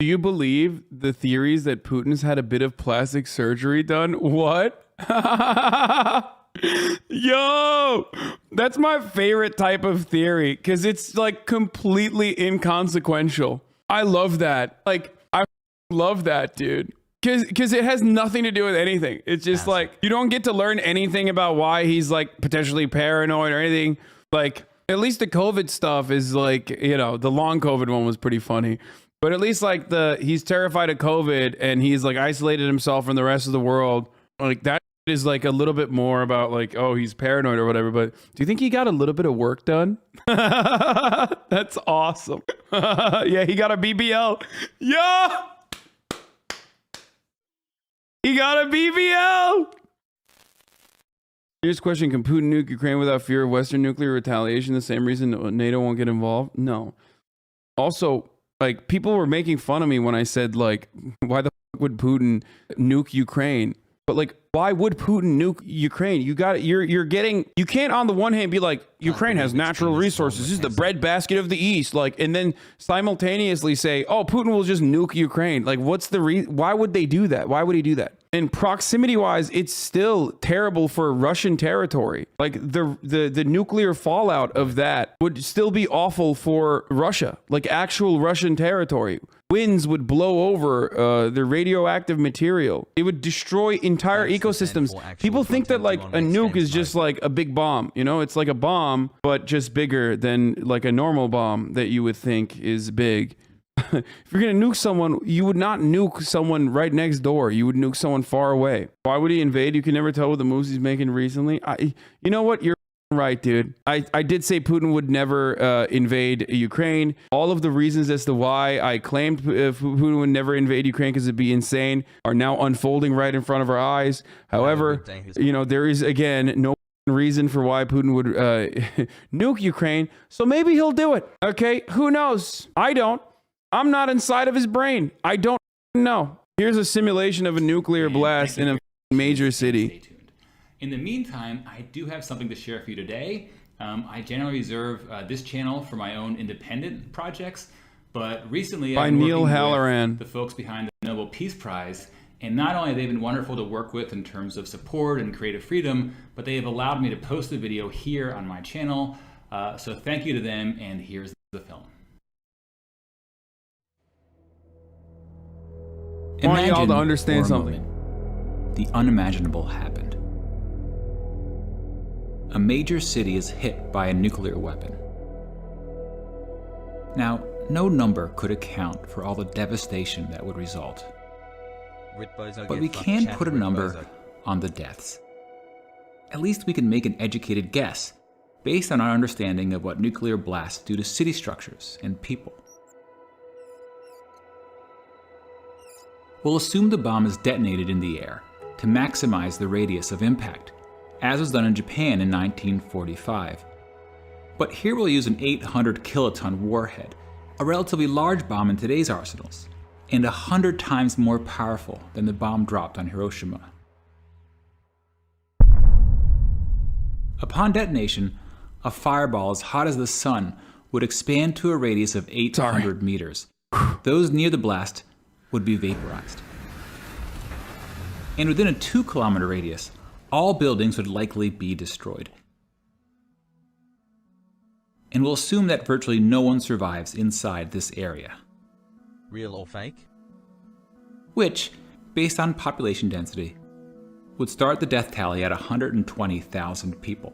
Do you believe the theories that Putin's had a bit of plastic surgery done? What? Yo, that's my favorite type of theory because it's like completely inconsequential. I love that. Like, I love that, dude. Because it has nothing to do with anything. It's just like, you don't get to learn anything about why he's like potentially paranoid or anything. Like, at least the COVID stuff is like, you know, the long COVID one was pretty funny. But at least like he's terrified of COVID and he's like isolated himself from the rest of the world. Like that is like a little bit more about like, oh, he's paranoid or whatever. But do you think he got a little bit of work done? That's awesome. Yeah, he got a BBL. Yeah. He got a BBL. Here's a question. Can Putin nuke Ukraine without fear of Western nuclear retaliation? The same reason NATO won't get involved? No. Also, like, people were making fun of me when I said, like, why the fuck would Putin nuke Ukraine? But like, why would Putin nuke Ukraine? You can't on the one hand be like, Ukraine has natural resources. This is the breadbasket of the East. Like, and then simultaneously say, oh, Putin will just nuke Ukraine. Like, what's the why would they do that? Why would he do that? And proximity wise, it's still terrible for Russian territory. Like the nuclear fallout of that would still be awful for Russia, like actual Russian territory. Winds would blow over the radioactive material. It would destroy entire ecosystems. People think that like a nuke is just like a big bomb. You know, it's like a bomb, but just bigger than like a normal bomb that you would think is big. If you're going to nuke someone, you would not nuke someone right next door. You would nuke someone far away. Why would he invade? You can never tell what the moves he's making recently. You know what? You're right, dude. I did say Putin would never invade Ukraine. All of the reasons as to why I claimed Putin would never invade Ukraine because it'd be insane are now unfolding right in front of our eyes. However, you know, there is, again, no reason for why Putin would nuke Ukraine. So maybe he'll do it. Okay? Who knows? I don't. I'm not inside of his brain. I don't know. Here's a simulation of a nuclear blast in a major city. Stay tuned. In the meantime, I do have something to share for you today. I generally reserve this channel for my own independent projects, but recently I've been working with the folks behind the Nobel Peace Prize, and not only have they been wonderful to work with in terms of support and creative freedom, but they have allowed me to post the video here on my channel. So thank you to them, and here's the film. I want y'all to understand something. The unimaginable happened. A major city is hit by a nuclear weapon. Now, no number could account for all the devastation that would result. But we can put a number on the deaths. At least we can make an educated guess based on our understanding of what nuclear blasts do to city structures and people. We'll assume the bomb is detonated in the air to maximize the radius of impact, as was done in Japan in 1945. But here we'll use an 800 kiloton warhead, a relatively large bomb in today's arsenals, and 100 times more powerful than the bomb dropped on Hiroshima. Upon detonation, a fireball as hot as the sun would expand to a radius of 800 meters. Those near the blast would be vaporized. And within a 2-kilometer radius, all buildings would likely be destroyed. And we'll assume that virtually no one survives inside this area. Real or fake? Which, based on population density, would start the death tally at 120,000 people.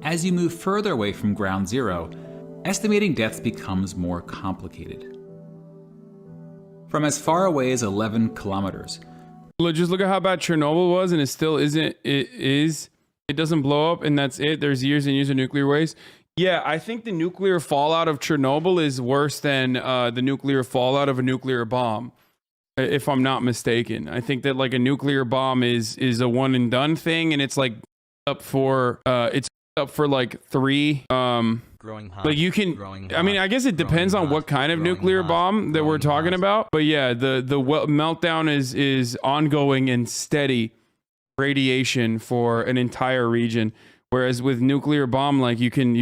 As you move further away from ground zero, estimating deaths becomes more complicated. From as far away as 11 kilometers. Just look at how bad Chernobyl was, and it still isn't. It doesn't blow up, and that's it. There's years and years of nuclear waste. Yeah, I think the nuclear fallout of Chernobyl is worse than the nuclear fallout of a nuclear bomb, if I'm not mistaken. I think that like a nuclear bomb is a one and done thing, and it's like up for like 3 like you can I mean, I guess it depends on what kind of nuclear bomb that we're talking about, but yeah, the meltdown is ongoing and steady radiation for an entire region. Whereas with nuclear bomb, like you can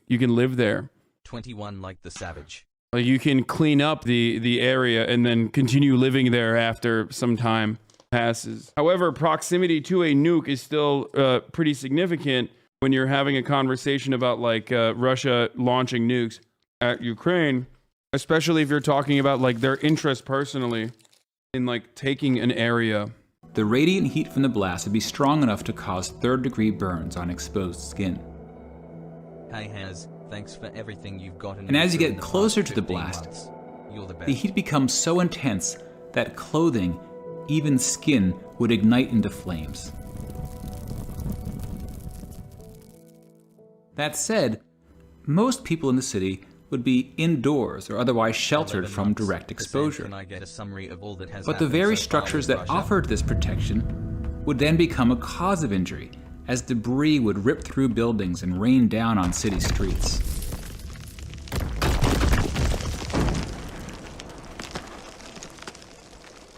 live there. 21 like the savage. Like you can clean up the area and then continue living there after some time passes. However, proximity to a nuke is still pretty significant when you're having a conversation about like Russia launching nukes at Ukraine, especially if you're talking about like their interest personally in like taking an area. The radiant heat from the blast would be strong enough to cause third-degree burns on exposed skin. Hey Has, thanks for everything you've gotten. And as you get closer to the blast, you're the best. The heat becomes so intense that clothing, even skin, would ignite into flames. That said, most people in the city would be indoors or otherwise sheltered from direct exposure. Can I get a summary of all that has But the happened very so far structures in that Russia? offered this protection would then become a cause of injury, as debris would rip through buildings and rain down on city streets.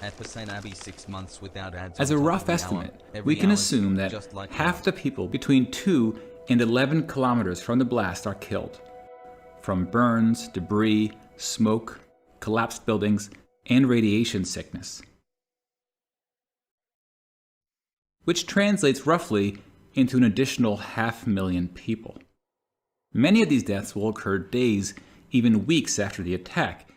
At Hasanabi 6 months without ads. As on a top rough of the hour, estimate, every we can hour assume that just like half the people between 2 and 11 kilometers from the blast are killed, from burns, debris, smoke, collapsed buildings, and radiation sickness, which translates roughly into an additional 500,000 people. Many of these deaths will occur days, even weeks after the attack.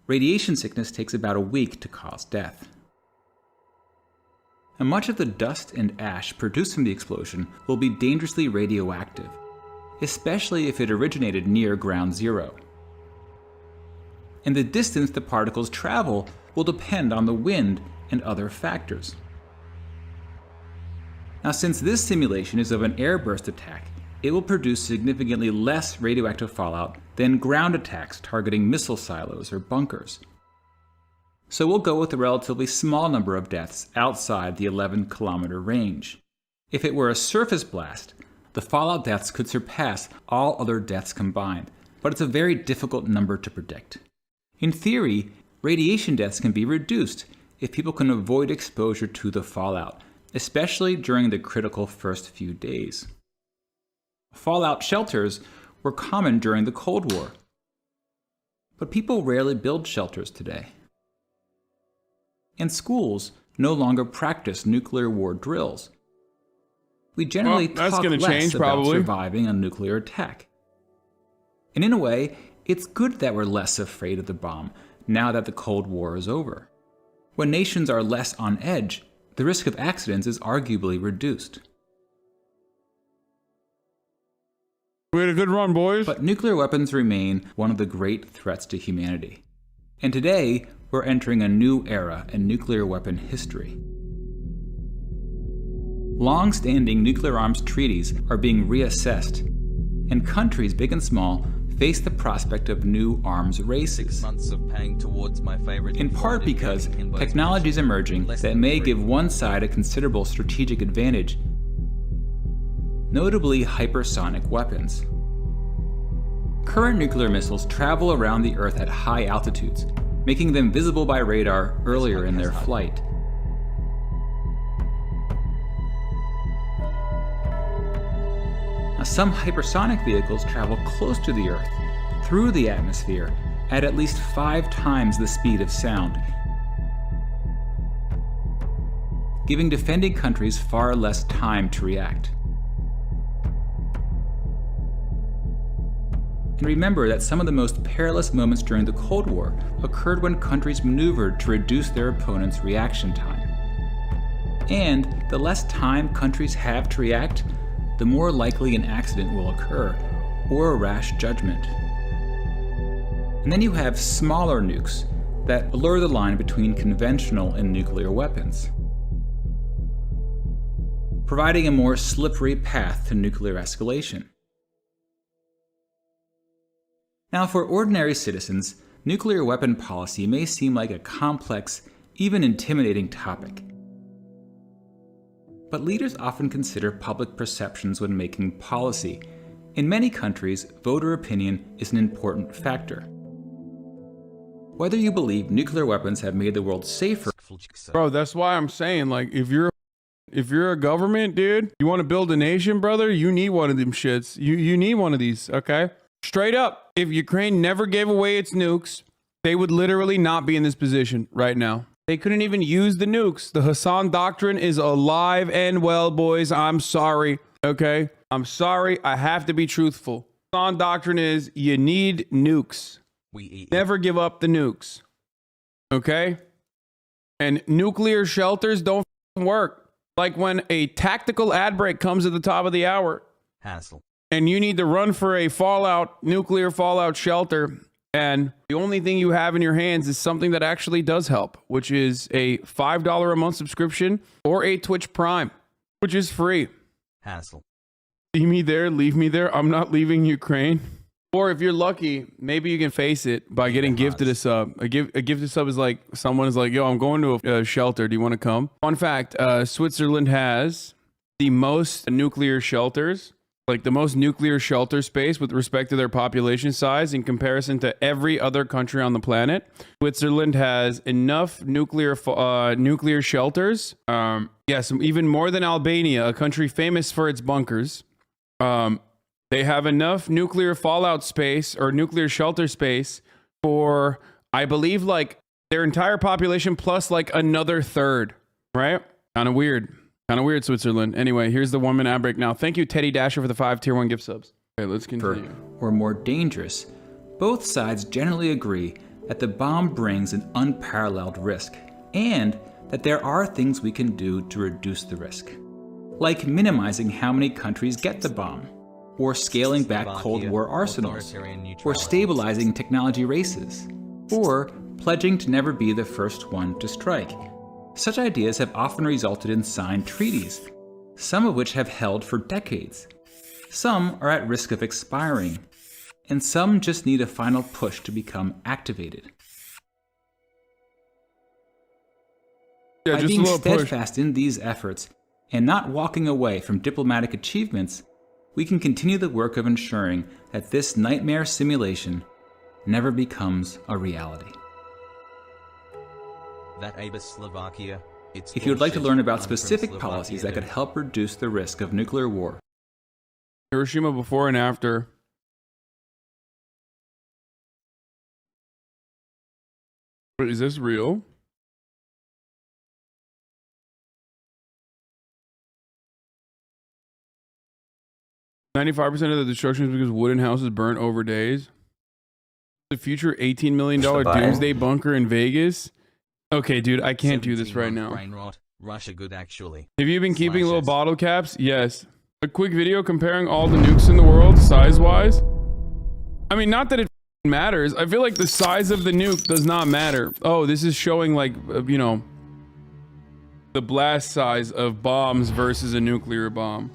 Radiation sickness takes about a week to cause death. And much of the dust and ash produced from the explosion will be dangerously radioactive, especially if it originated near ground zero. And the distance the particles travel will depend on the wind and other factors. Now, since this simulation is of an airburst attack, it will produce significantly less radioactive fallout than ground attacks targeting missile silos or bunkers. So we'll go with a relatively small number of deaths outside the 11-kilometer range. If it were a surface blast, the fallout deaths could surpass all other deaths combined, but it's a very difficult number to predict. In theory, radiation deaths can be reduced if people can avoid exposure to the fallout, especially during the critical first few days. Fallout shelters were common during the Cold War, but people rarely build shelters today. And schools no longer practice nuclear war drills. We generally talk less about surviving a nuclear attack. And in a way, it's good that we're less afraid of the bomb now that the Cold War is over. When nations are less on edge, the risk of accidents is arguably reduced. We had a good run, boys. But nuclear weapons remain one of the great threats to humanity. And today, we're entering a new era in nuclear weapon history. Long-standing nuclear arms treaties are being reassessed, and countries big and small face the prospect of new arms races. 6 months of paying towards my favorite. In part because technology is emerging that may give one side a considerable strategic advantage, notably hypersonic weapons. Current nuclear missiles travel around the Earth at high altitudes, making them visible by radar earlier in their flight. Now, some hypersonic vehicles travel close to the Earth, through the atmosphere, at least 5 times the speed of sound, giving defending countries far less time to react. And remember that some of the most perilous moments during the Cold War occurred when countries maneuvered to reduce their opponent's reaction time. And the less time countries have to react, the more likely an accident will occur, or a rash judgment. And then you have smaller nukes that blur the line between conventional and nuclear weapons, providing a more slippery path to nuclear escalation. Now, for ordinary citizens, nuclear weapon policy may seem like a complex, even intimidating topic. But leaders often consider public perceptions when making policy. In many countries, voter opinion is an important factor. Whether you believe nuclear weapons have made the world safer, Bro, that's why I'm saying, like, if you're If you're a government, dude, you want to build a nation, brother, you need one of them shits. You need one of these, okay? Straight up, if Ukraine never gave away its nukes, they would literally not be in this position right now. They couldn't even use the nukes. The Hasan doctrine is alive and well, boys. I'm sorry, okay? I'm sorry. I have to be truthful. Hasan doctrine is you need nukes. Never give up the nukes, okay? And nuclear shelters don't work. Like when a tactical ad break comes at the top of the hour. Hassle. And you need to run for a nuclear fallout shelter. And the only thing you have in your hands is something that actually does help, which is a $5 a month subscription or a Twitch Prime, which is free. Hassle. See me there, leave me there. I'm not leaving Ukraine. Or if you're lucky, maybe you can face it by getting gifted a sub. A gifted sub is like someone is like, yo, I'm going to a shelter. Do you want to come? Fun fact, Switzerland has the most nuclear shelters, like the most nuclear shelter space with respect to their population size in comparison to every other country on the planet. Switzerland has enough nuclear shelters. Yes, even more than Albania, a country famous for its bunkers. They have enough nuclear fallout space or nuclear shelter space for, I believe, like their entire population plus like another third, right? Kind of weird, Switzerland. Anyway, here's the 1 minute ad break now. Thank you, Teddy Dasher, for the 5 tier 1 gift subs. Okay, let's continue. Or more dangerous. Both sides generally agree that the bomb brings an unparalleled risk and that there are things we can do to reduce the risk. Like minimizing how many countries get the bomb, or scaling back Cold War arsenals, or stabilizing technology races, or pledging to never be the first one to strike. Such ideas have often resulted in signed treaties, some of which have held for decades. Some are at risk of expiring, and some just need a final push to become activated. By being steadfast in these efforts, and not walking away from diplomatic achievements, we can continue the work of ensuring that this nightmare simulation never becomes a reality. If you would like to learn about specific policies that could help reduce the risk of nuclear war, Hiroshima before and after. Wait, is this real? %95% of the destruction is because wooden houses burnt over days. The future $18 million doomsday bunker in Vegas. Okay, dude, I can't do this right now. Russia good actually. Have you been keeping little bottle caps? Yes. A quick video comparing all the nukes in the world size-wise. I mean, not that it matters. I feel like the size of the nuke does not matter. Oh, this is showing like, you know, the blast size of bombs versus a nuclear bomb.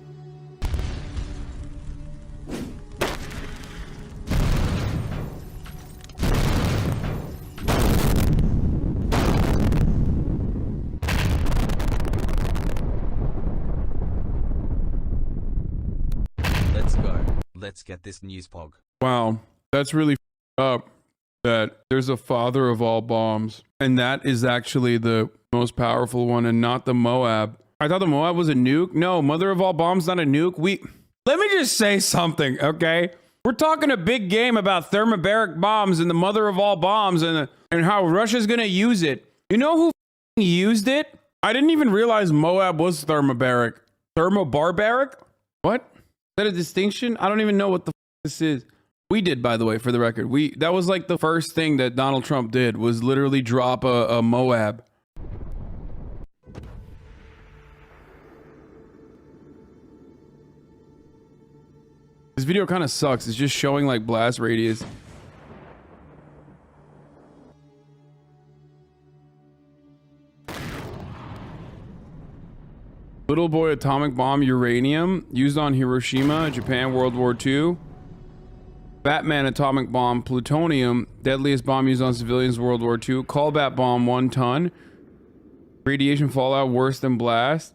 Let's get this news pog. Wow, that's really up that there's a father of all bombs, and that is actually the most powerful one and not the Moab. I thought the Moab was a nuke. No, mother of all bombs, not a nuke. Let me just say something, okay? We're talking a big game about thermobaric bombs and the mother of all bombs and how Russia's gonna use it. You know who used it? I didn't even realize Moab was thermobaric. Thermobarbaric? What? Is that a distinction? I don't even know what the this is. We did, by the way, for the record. That was like the first thing that Donald Trump did was literally drop a Moab. This video kind of sucks. It's just showing like blast radius. Little boy atomic bomb uranium used on Hiroshima, Japan, World War II. Batman atomic bomb plutonium, deadliest bomb used on civilians, World War II. Callback bomb 1 ton. Radiation fallout worse than blast.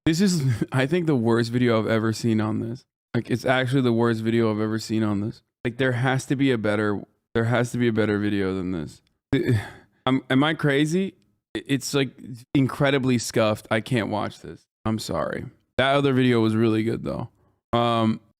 This is, I think, the worst video I've ever seen on this. Like, it's actually the worst video I've ever seen on this. Like, there has to be a better video than this. Am I crazy? it's like incredibly scuffed. I can't watch this. I'm sorry. That other video was really good though.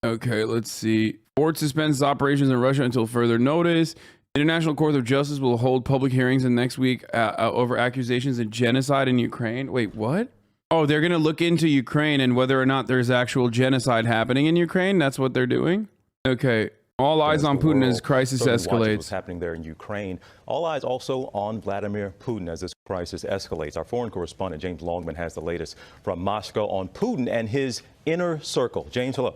Okay, let's see. Ford suspends operations in Russia until further notice. International Court of Justice will hold public hearings in next week over accusations of genocide in Ukraine. Wait, what? Oh, they're going to look into Ukraine and whether or not there's actual genocide happening in Ukraine. That's what they're doing. Okay. All eyes on Putin as crisis escalates. What's happening there in Ukraine. All eyes also on Vladimir Putin as this crisis escalates. Our foreign correspondent James Longman has the latest from Moscow on Putin and his inner circle. James, hello.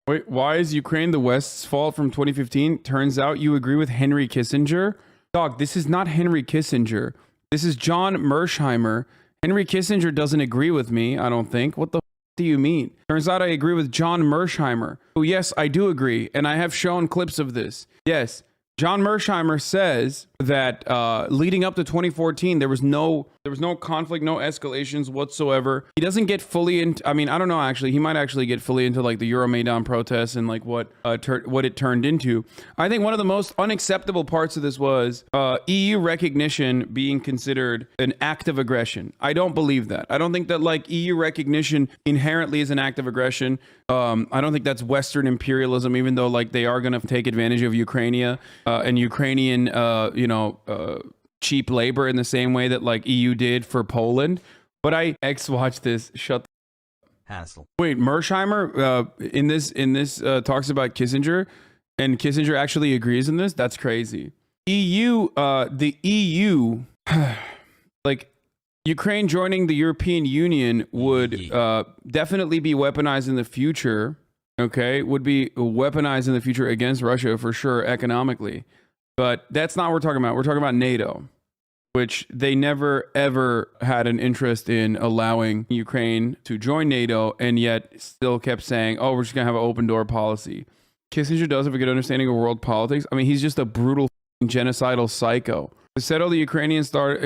Wait, why is Ukraine the West's fault from 2015? Turns out you agree with Henry Kissinger. Dog, this is not Henry Kissinger. This is John Mersheimer. Henry Kissinger doesn't agree with me, I don't think. What the do you mean? Turns out I agree with John Mersheimer. Oh, yes, I do agree. And I have shown clips of this. Yes, John Mersheimer says that leading up to 2014, there was no conflict, no escalations whatsoever. He doesn't get fully into, I mean, I don't know, actually. He might actually get fully into like the Euromaidan protests and like what it turned into. I think one of the most unacceptable parts of this was EU recognition being considered an act of aggression. I don't believe that. I don't think that like EU recognition inherently is an act of aggression. I don't think that's Western imperialism, even though like they are going to take advantage of Ukraine and Ukrainian, cheap labor in the same way that like EU did for Poland. But watch this. Shut the Hassle. Wait, Mersheimer in this talks about Kissinger, and Kissinger actually agrees in this. That's crazy. The EU, like Ukraine joining the European Union would definitely be weaponized in the future. Okay, would be weaponized in the future against Russia for sure economically. But that's not what we're talking about. We're talking about NATO, which they never, ever had an interest in allowing Ukraine to join NATO, and yet still kept saying, oh, we're just going to have an open door policy. Kissinger does have a good understanding of world politics. I mean, he's just a brutal genocidal psycho. To settle the Ukrainian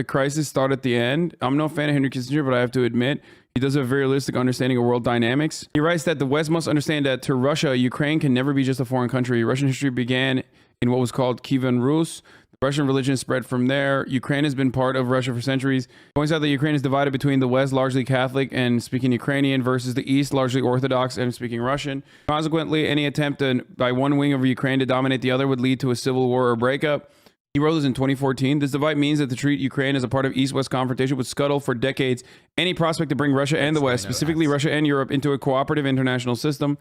crisis start at the end. I'm no fan of Henry Kissinger, but I have to admit, he does have a very realistic understanding of world dynamics. He writes that the West must understand that to Russia, Ukraine can never be just a foreign country. Russian history began in what was called Kievan Rus. The Russian religion spread from there. Ukraine has been part of Russia for centuries. Points out that Ukraine is divided between the West, largely Catholic and speaking Ukrainian, versus the East, largely Orthodox and speaking Russian. Consequently, any attempt by one wing of Ukraine to dominate the other would lead to a civil war or breakup. He wrote this in 2014. This divide means that to treat Ukraine as a part of East-West confrontation would scuttle for decades any prospect to bring Russia and the West, specifically Russia and Europe, into a cooperative international system.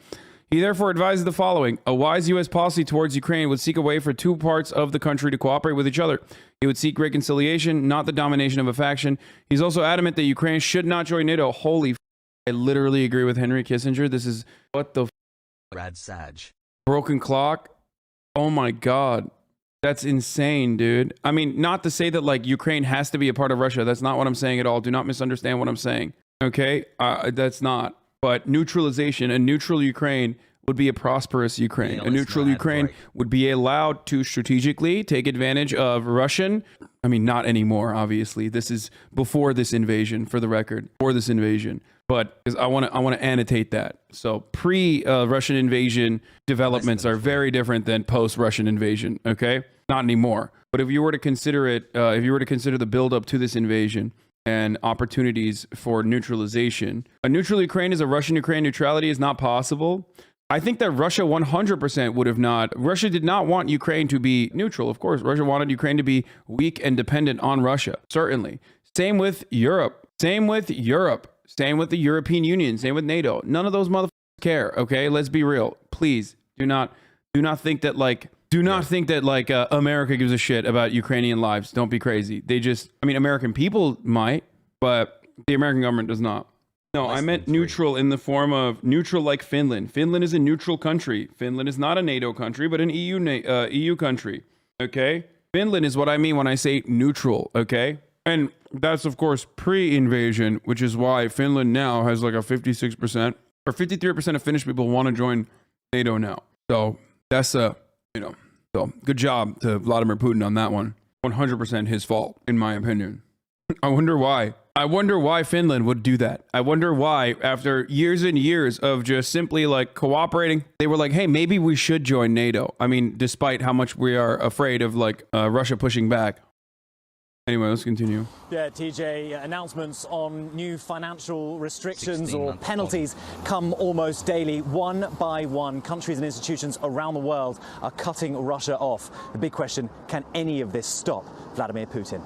He therefore advises the following. A wise U.S. policy towards Ukraine would seek a way for two parts of the country to cooperate with each other. He would seek reconciliation, not the domination of a faction. He's also adamant that Ukraine should not join NATO. Holy I literally agree with Henry Kissinger. This is what the Brad Sage. Broken clock. Oh my God. That's insane, dude. I mean, not to say that like Ukraine has to be a part of Russia. That's not what I'm saying at all. Do not misunderstand what I'm saying. Okay? That's not. But neutralization, a neutral Ukraine would be a prosperous Ukraine. A neutral Ukraine would be allowed to strategically take advantage of Russian. I mean, not anymore, obviously. This is before this invasion, for the record, before this invasion. But I want to annotate that. So pre-Russian invasion developments are very different than post-Russian invasion. Okay, not anymore. But if you were to consider it, if you were to consider the build-up to this invasion and opportunities for neutralization, a neutral Ukraine is a Russian-Ukraine neutrality is not possible. I think that Russia 100% would have not. Russia did not want Ukraine to be neutral. Of course, Russia wanted Ukraine to be weak and dependent on Russia. Certainly. Same with Europe. Same with Europe. Same with the European Union. Same with NATO. None of those motherfuckers care. Okay, let's be real. Please do not think that like America gives a shit about Ukrainian lives. Don't be crazy. They just, I mean, American people might, but the American government does not. No, I meant neutral in the form of neutral like Finland. Finland is a neutral country. Finland is not a NATO country, but an EU country. Okay? Finland is what I mean when I say neutral. Okay? And that's, of course, pre-invasion, which is why Finland now has like a 56% or 53% of Finnish people want to join NATO now. So that's so good job to Vladimir Putin on that one. 100% his fault, in my opinion. I wonder why. I wonder why Finland would do that. I wonder why, after years and years of just simply like cooperating, they were like, hey, maybe we should join NATO. I mean, despite how much we are afraid of like Russia pushing back. Anyway, let's continue. Yeah, TJ, announcements on new financial restrictions or penalties come almost daily. One by one, countries and institutions around the world are cutting Russia off. The big question, can any of this stop Vladimir Putin?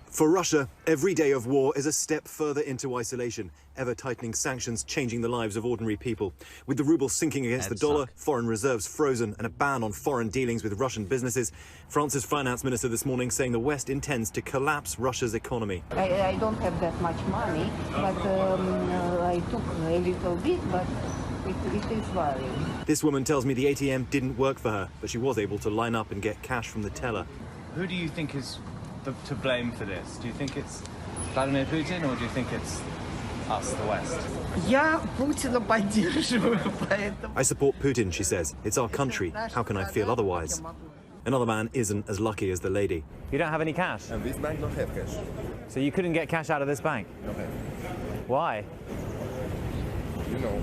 For Russia, every day of war is a step further into isolation, ever tightening sanctions changing the lives of ordinary people. With the ruble sinking against the dollar, foreign reserves frozen, and a ban on foreign dealings with Russian businesses, France's finance minister this morning saying the West intends to collapse Russia's economy. I don't have that much money, but I took a little bit, but it is worrying. This woman tells me the ATM didn't work for her, but she was able to line up and get cash from the teller. Who do you think is to blame for this? Do you think it's Vladimir Putin or do you think it's us, the West? I support Putin, she says. It's our country. How can I feel otherwise? Another man isn't as lucky as the lady. You don't have any cash? And this bank don't have cash. So you couldn't get cash out of this bank? No have. Why? You know.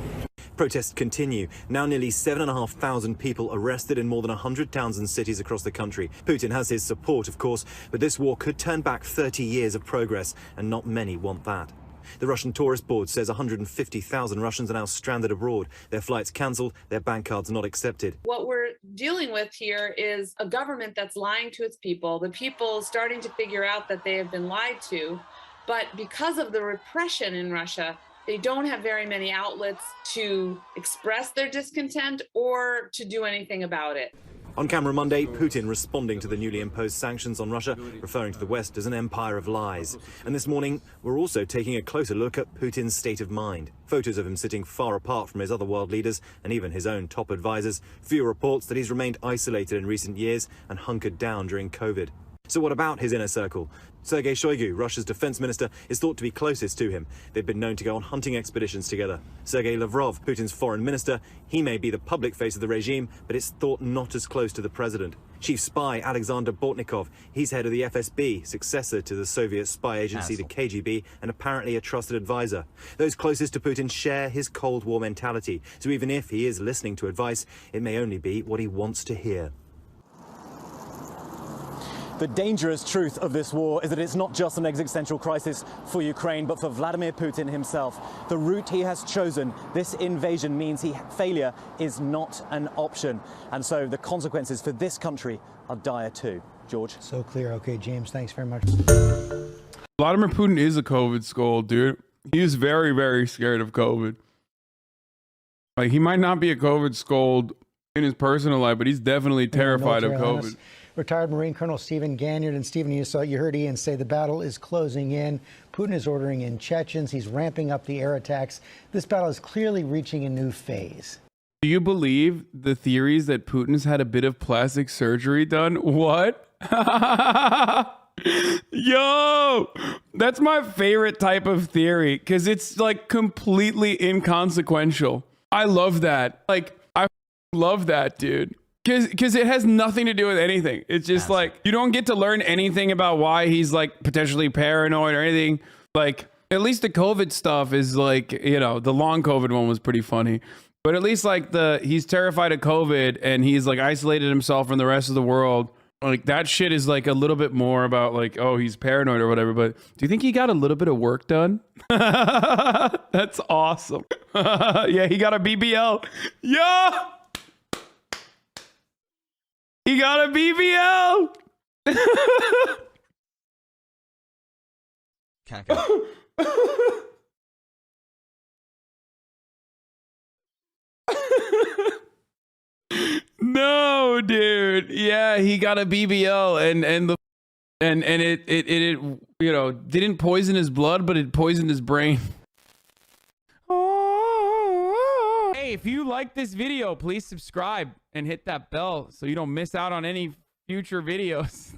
Protests continue. Now nearly 7,500 people arrested in more than 100 towns and cities across the country. Putin has his support, of course, but this war could turn back 30 years of progress, and not many want that. The Russian Tourist Board says 150,000 Russians are now stranded abroad. Their flights cancelled, their bank cards not accepted. What we're dealing with here is a government that's lying to its people, the people starting to figure out that they have been lied to, but because of the repression in Russia, they don't have very many outlets to express their discontent or to do anything about it. On camera Monday, Putin responding to the newly imposed sanctions on Russia, referring to the West as an empire of lies. And this morning, we're also taking a closer look at Putin's state of mind. Photos of him sitting far apart from his other world leaders and even his own top advisors. Few reports that he's remained isolated in recent years and hunkered down during COVID. So what about his inner circle? Sergei Shoigu, Russia's defense minister, is thought to be closest to him. They've been known to go on hunting expeditions together. Sergei Lavrov, Putin's foreign minister, he may be the public face of the regime, but it's thought not as close to the president. Chief spy Alexander Bortnikov, he's head of the FSB, successor to the Soviet spy agency, the KGB, and apparently a trusted advisor. Those closest to Putin share his Cold War mentality, so even if he is listening to advice, it may only be what he wants to hear. The dangerous truth of this war is that it's not just an existential crisis for Ukraine, but for Vladimir Putin himself. The route he has chosen, this invasion, means failure is not an option. And so the consequences for this country are dire too. George? So clear. Okay, James, thanks very much. Vladimir Putin is a COVID skull, dude. He is very, very scared of COVID. Like, he might not be a COVID skull in his personal life, but he's definitely terrified of COVID. Retired Marine Colonel Stephen Ganyard. And Stephen, you heard Ian say the battle is closing in. Putin is ordering in Chechens. He's ramping up the air attacks. This battle is clearly reaching a new phase. Do you believe the theories that Putin's had a bit of plastic surgery done? What? Yo, that's my favorite type of theory because it's like completely inconsequential. I love that. Like, I love that, dude. Because it has nothing to do with anything. It's just like, you don't get to learn anything about why he's like potentially paranoid or anything. Like, at least the COVID stuff is like, you know, the long COVID one was pretty funny. But at least like he's terrified of COVID and he's like isolated himself from the rest of the world. Like, that shit is like a little bit more about like, oh, he's paranoid or whatever. But do you think he got a little bit of work done? That's awesome. Yeah, he got a BBL. Yeah. He got a BBL. No, dude. Yeah, he got a BBL and it you know, didn't poison his blood, but it poisoned his brain. Hey, if you like this video, please subscribe and hit that bell so you don't miss out on any future videos.